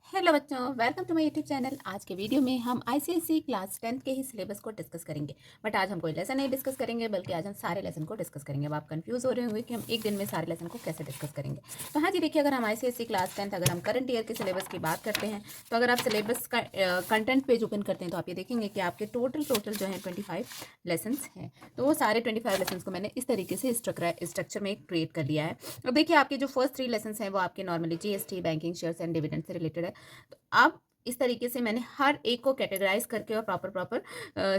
Hello बच्चों, welcome to my YouTube channel. आज के वीडियो में हम आईसीएसई क्लास 10th के ही सिलेबस को डिस्कस करेंगे। बट आज हम कोई लेसन नहीं डिस्कस करेंगे, बल्कि आज हम सारे लेसन को डिस्कस करेंगे। अब आप कंफ्यूज हो रहे होंगे कि हम एक दिन में सारे लेसन को कैसे डिस्कस करेंगे। तो हाँ जी, देखिए, अगर हम आईसीएसई क्लास 10th अगर हम करंट ईयर के सिलेबस की बात करते हैं, तो अगर आप सिलेबस का कंटेंट पेज ओपन करते हैं तो आप ये देखेंगे कि आपके टोटल जो है 25 लेसन्स हैं। तो वो सारे 25 लेसन्स को मैंने इस तरीके से स्ट्रक्चर में क्रिएट कर लिया है। अब देखिए, आपके जो फर्स्ट 3 लेसन्स हैं वो आपके normally GST, banking, shares and dividend से रिलेटेड है। तो अब इस तरीके से मैंने हर एक को कैटेगराइज करके और प्रॉपर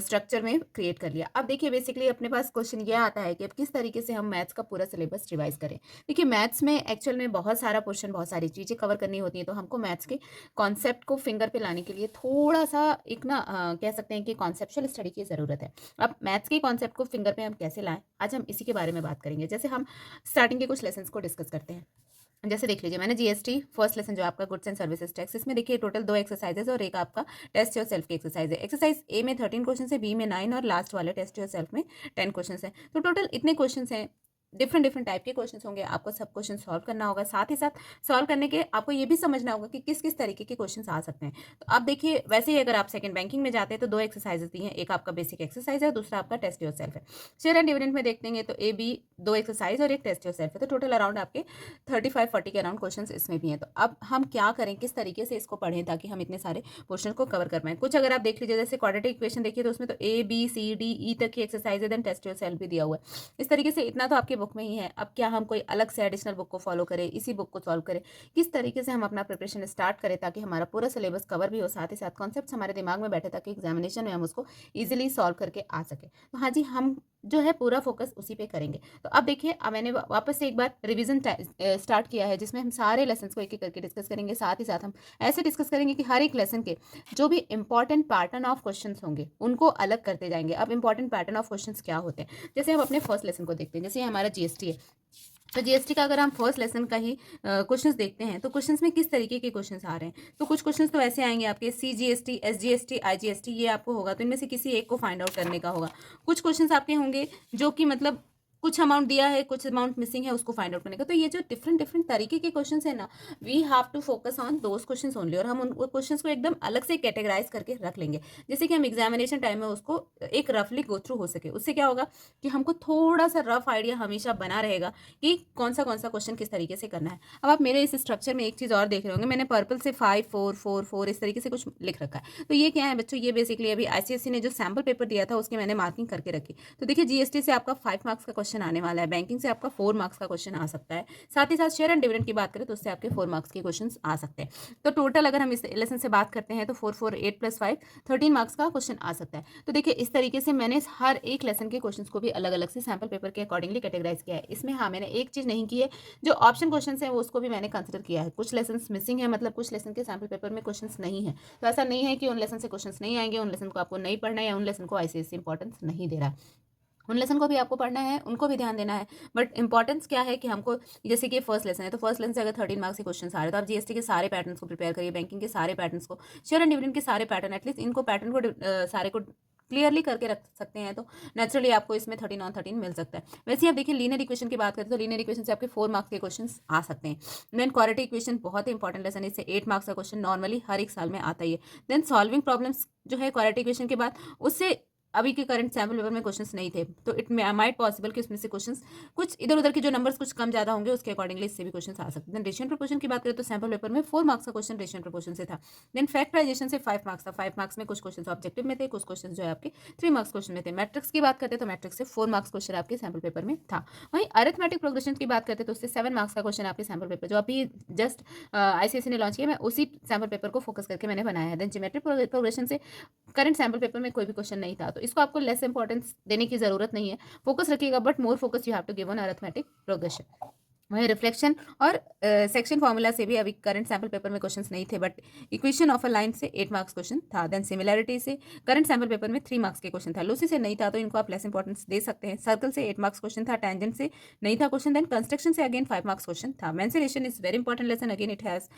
स्ट्रक्चर में क्रिएट कर लिया। अब देखिए, बेसिकली अपने पास क्वेश्चन ये आता है कि अब किस तरीके से हम मैथ्स का पूरा सिलेबस रिवाइज करें। देखिए, मैथ्स में एक्चुअल में बहुत सारा पोर्शन, बहुत सारी चीज़ें कवर करनी होती हैं, तो हमको मैथ्स के कॉन्सेप्ट को फिंगर पे लाने के लिए थोड़ा सा एक ना कह सकते हैं कि कॉन्सेप्चुअल स्टडी की ज़रूरत है। अब मैथ्स के कॉन्सेप्ट को फिंगर पे हम कैसे लाएं, आज हम इसी के बारे में बात करेंगे। जैसे हम स्टार्टिंग के कुछ लेसन को डिस्कस करते हैं। जैसे देख लीजिए, मैंने जीएसटी फर्स्ट लेसन जो आपका गुड्स एंड सर्विसेज टैक्स, इसमें देखिए टोटल 2 एक्सरसाइजेज और एक आपका टेस्ट योर सेल्फ की एक्सरसाइज है। एक्सरसाइज ए में 13 क्वेश्चन है, बी में 9 और लास्ट वाले टेस्ट योर सेल्फ में 10 क्वेश्चन है। तो टोटल इतने क्वेश्चन हैं, डिफरेंट डिफरेंट टाइप के क्वेश्चन होंगे। आपको सब क्वेश्चन सॉल्व करना होगा। साथ ही साथ सॉल्व करने के आपको ये भी समझना होगा कि किस किस तरीके के क्वेश्चन आ सकते हैं। तो आप देखिए, वैसे ही अगर आप सेकंड बैंकिंग में जाते हैं तो 2 एक्सरसाइजेज दी हैं, एक आपका बेसिक एक्सरसाइज है, दूसरा आपका टेस्ट योर सेल्फ है। शेयर एंड डिविडेंड में देखेंगे तो ए बी 2 एक्सरसाइज और एक टेस्ट योर सेल्फ है। तो टोटल अराउंड आपके 35-40 के अराउंड क्वेश्चन इसमें भी हैं। तो अब हम क्या करें, किस तरीके से इसको पढ़ें ताकि हम इतने सारे क्वेश्चन को कवर कर पाएं। कुछ अगर आप देख लीजिए, जैसे क्वाड्रेटिक इक्वेशन देखिए, तो उसमें तो A B C D E तक की एक्सरसाइज है, देन टेस्ट योर सेल्फ भी दिया हुआ है। इस तरीके से इतना तो आपके बुक में ही है। अब क्या हम कोई अलग से एडिशनल बुक को फॉलो करें, इसी बुक को सॉल्व करें, किस तरीके से हम अपना प्रिपरेशन स्टार्ट करें ताकि हमारा पूरा सिलेबस कवर भी हो, साथ ही साथ कॉन्सेप्ट हमारे दिमाग में बैठे ताकि एग्जामिनेशन में हम उसको ईजिली सॉल्व करके आ सके। तो हाँ जी, हम जो है पूरा फोकस उसी पे करेंगे। तो अब देखिए, अब मैंने वापस से एक बार रिवीजन स्टार्ट किया है, जिसमें हम सारे लेसन को एक एक करके डिस्कस करेंगे। साथ ही साथ हम ऐसे डिस्कस करेंगे कि हर एक लेसन के जो भी इंपॉर्टेंट पैटर्न ऑफ क्वेश्चन होंगे उनको अलग करते जाएंगे। अब इंपॉर्टेंट पैटर्न ऑफ क्वेश्चन क्या होते हैं, जैसे हम अपने फर्स्ट लेसन को देखते हैं। जैसे हमारा जीएसटी है, तो जीएसटी का अगर हम फर्स्ट लेसन का ही क्वेश्चंस देखते हैं तो क्वेश्चंस में किस तरीके के क्वेश्चंस आ रहे हैं। तो कुछ क्वेश्चंस तो ऐसे आएंगे आपके सीजीएसटी, एसजीएसटी, आईजीएसटी, ये आपको होगा, तो इनमें से किसी एक को फाइंड आउट करने का होगा। कुछ क्वेश्चंस आपके होंगे जो कि मतलब कुछ अमाउंट दिया है, कुछ अमाउंट मिसिंग है, उसको फाइंड आउट करने का। तो ये जो डिफरेंट डिफरेंट तरीके के क्वेश्चंस है ना, we have to focus on those questions only, और हम उन क्वेश्चंस को एकदम अलग से कैटेगराइज करके रख लेंगे, जैसे कि हम एग्जामिनेशन टाइम में उसको एक रफली गो थ्रू हो सके। उससे क्या होगा कि हमको थोड़ा सा रफ आइडिया हमेशा बना रहेगा कि कौन सा क्वेश्चन किस तरीके से करना है। अब आप मेरे इस स्ट्रक्चर में एक चीज़ और देख रहे होंगे, मैंने पर्पल से 5 4 4 4 इस तरीके से कुछ लिख रखा है। तो ये क्या है बच्चों, ये बेसिकली अभी आईसीएसई ने जो सैम्पल पेपर दिया था उसकी मैंने मार्किंग करके रखी। तो देखिए, जीएसटी से आपका 5 मार्क्स का क्वेश्चन आने वाला है, बैंकिंग से आपका 4 मार्क्स का क्वेश्चन आ सकता है, साथ ही साथ शेयर एंड डिविडेंड की बात करें तो उससे आपके 4 मार्क्स के क्वेश्चन आ सकते हैं। तो टोटल अगर हम इस लेसन से बात करते हैं तो 4 4 8 + 5 13 मार्क्स का क्वेश्चन आ सकता है। तो देखिए, इस तरीके से मैंने हर एक लेसन के क्वेश्चंस को भी अलग अलग से सैम्पल पेपर के अकॉर्डिंगली कैटेगराइज किया है। इसमें हाँ, मैंने एक चीज़ नहीं की है, जो ऑप्शन क्वेश्चंस हैं वो उसको भी मैंने कंसिडर किया है। कुछ लेसन्स मिसिंग है, मतलब कुछ लेसन के सैम्पल पेपर में क्वेश्चंस नहीं है। तो ऐसा नहीं है कि उन लेसन से क्वेश्चंस नहीं आएंगे, उन लेसन को आपको नहीं पढ़ना है, या उन लेसन को आईसीएसई इंपॉर्टेंस नहीं दे रहा है। उन लेसन को भी आपको पढ़ना है, उनको भी ध्यान देना है। बट इंपॉर्टेंस क्या है कि हमको, जैसे कि फर्स्ट लेसन है, तो फर्स्ट लेसन से अगर 13 मार्क्स के क्वेश्चन आ रहे हैं तो आप जीएसटी के सारे पैटर्न्स को प्रिपेयर करिए, बैंकिंग के सारे पैटर्न्स को, शेयर एंड डिविडेंड के सारे पैटर्न, एटलीस्ट इनको पैटर्न को सारे को क्लियरली करके रख सकते हैं, तो नेचुरली आपको इसमें 13 ऑन 13 मिल सकता है। वैसे ही आप देखिए, लीनियर इक्वेशन की बात करें तो लीनियर इक्वेशन से आपके 4 मार्क्स के क्वेश्चन आ सकते हैं। देन क्वाड्रेटिक इक्वेशन बहुत ही इंपॉर्टेंट लेसन है, इससे 8 मार्क्स का क्वेश्चन नॉर्मली हर एक साल में आता ही है। देन सॉल्विंग प्रॉब्लम्स जो है क्वाड्रेटिक इक्वेशन के बाद, उससे अभी के करंट सैम्पल पेपर में क्वेश्चंस नहीं थे, तो इट माइट पॉसिबल कि उसमें से क्वेश्चंस कुछ इधर उधर के जो नंबर्स कुछ कम ज्यादा होंगे, उसके अकॉर्डिंगली इससे भी क्वेश्चंस आ सकते हैं। रेशियो प्रोपोर्शन की बात करें तो सैम्पल पेपर में 4 मार्क्स का क्वेश्चन रेशियो प्रोपोर्शन से था। देन फैक्टराइजेशन से 5 मार्क्स था। 5 मार्क्स में कुछ क्वेश्चन ऑब्जेक्टिव में थे, कुछ क्वेश्चन जो है आपके 3 मार्क्स क्वेश्चन में थे। मैट्रिक्स की बात करते तो मैट्रिक्स से 4 मार्क्स क्वेश्चन आपके सैम्पल पेपर में था। वहीं अरिथमेटिक प्रोग्रेशन की बात करते तो उससे 7 मार्क्स का क्वेश्चन आपके सैम्पल पेपर, जो अभी जस्ट आईसीएसई ने लॉन्च किया, मैं उसी सैम्पल पेपर को फोकस करके मैंने बनाया है। देन ज्योमेट्रिक प्रोग्रेशन से करंट सैम्पल पेपर में कोई भी क्वेश्चन नहीं था, तो इसको आपको लेस इंपॉर्टेंस देने की जरूरत नहीं है। फोकस रखिएगा, but more focus you have to give on arithmetic progression. वहीं रिफ्लेक्शन और सेक्शन फॉर्मूला से भी अभी करंट सैम्पल पेपर में क्वेश्चंस नहीं थे, but equation of a line से 8 मार्क्स क्वेश्चन था। देन सिमिलैरिटी से करंट सैम्पल पेपर में 3 मार्क्स के क्वेश्चन था। लूसी से नहीं था, तो इनको आप लेस इंपॉर्टेंस दे सकते हैं। सर्कल से 8 मार्क्स क्वेश्चन था। टेंजेंट से नहीं था क्वेश्चन। देन कंस्ट्रक्शन से अगेन 5 मार्क्स क्वेश्चन था। Mensuration is very important lesson, again it has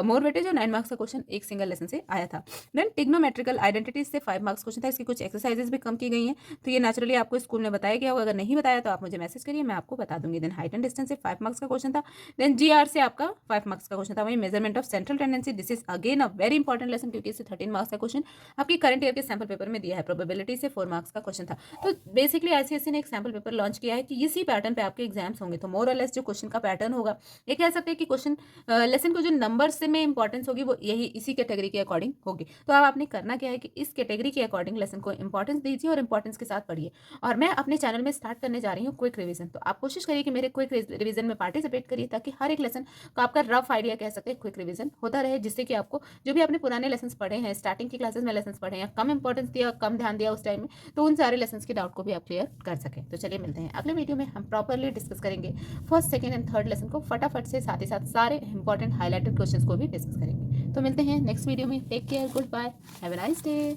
more weightage, और 9 मार्क्स का क्वेश्चन एक सिंगल लेसन से आया था। देन टिग्नोमेट्रिकल आइडेंटिटीज से 5 मार्क्स क्वेश्चन था। इसकी कुछ एक्सरसाइजेस भी कम की गई हैं, तो ये नेचुरली आपको स्कूल में बताया गया होगा। अगर नहीं बताया तो आप मुझे मैसेज करिए, मैं आपको बता दूंगी। देन हाइट एंड डिस्टेंस से 5 मार्क्स मार्क्स का क्वेश्चन था। देन जीआर से आपका 5 मार्क्स का क्वेश्चन था। वहीं measurement of central tendency, this is again a very important lesson क्योंकि इससे 13 मार्क्स का क्वेश्चन आपकी करंट ईयर के सैम्पल पेपर में दिया है। प्रोबेबिलिटी से 4 मार्क्स का क्वेश्चन था। तो बेसिकली आईसीएसई ने एक सैम्पल पेपर लॉन्च किया है कि इसी पैटर्न पे आपके एग्जाम्स होंगे। तो मोर और लेस जो क्वेश्चन का पैटर्न होगा, ये कह सकते हैं कि क्वेश्चन लेसन को जो नंबर से में इंपॉर्टेंस होगी वो यही इसी कैटेगरी के अकॉर्डिंग होगी। तो अब आपने करना क्या है कि इस कैटेगरी के अकॉर्डिंग लेसन को इंपॉर्टेंस दीजिए और इंपॉर्टेंस के साथ पढ़िए। और मैं अपने चैनल में स्टार्ट करने जा रही हूँ क्विक रिवीजन। तो आप कोशिश करिए कि मेरे क्विक रिवीजन में पार्टिसिपेट करिए ताकि हर एक लेसन का आपका रफ आइडिया कह सकते हैं क्विक रिवीजन होता रहे, जिससे कि आपको जो भी आपने पुराने लेसन पढ़े हैं, स्टार्टिंग की क्लासेस में लेसन पढ़े हैं, कम इंपॉर्टेंस दिया, कम ध्यान दिया उस टाइम में, तो उन सारे लेसन के डाउट को भी आप क्लियर कर सकें। तो चलिए मिलते हैं अगले वीडियो में, हम प्रॉपरली डिस्कस करेंगे first, second and third lesson को फटाफट से, साथ ही साथ सारे इंपॉर्टेंट हाईलाइटेड क्वेश्चंस को भी डिस्कस करेंगे। तो मिलते हैं नेक्स्ट वीडियो में। Take care, good bye, have a nice day.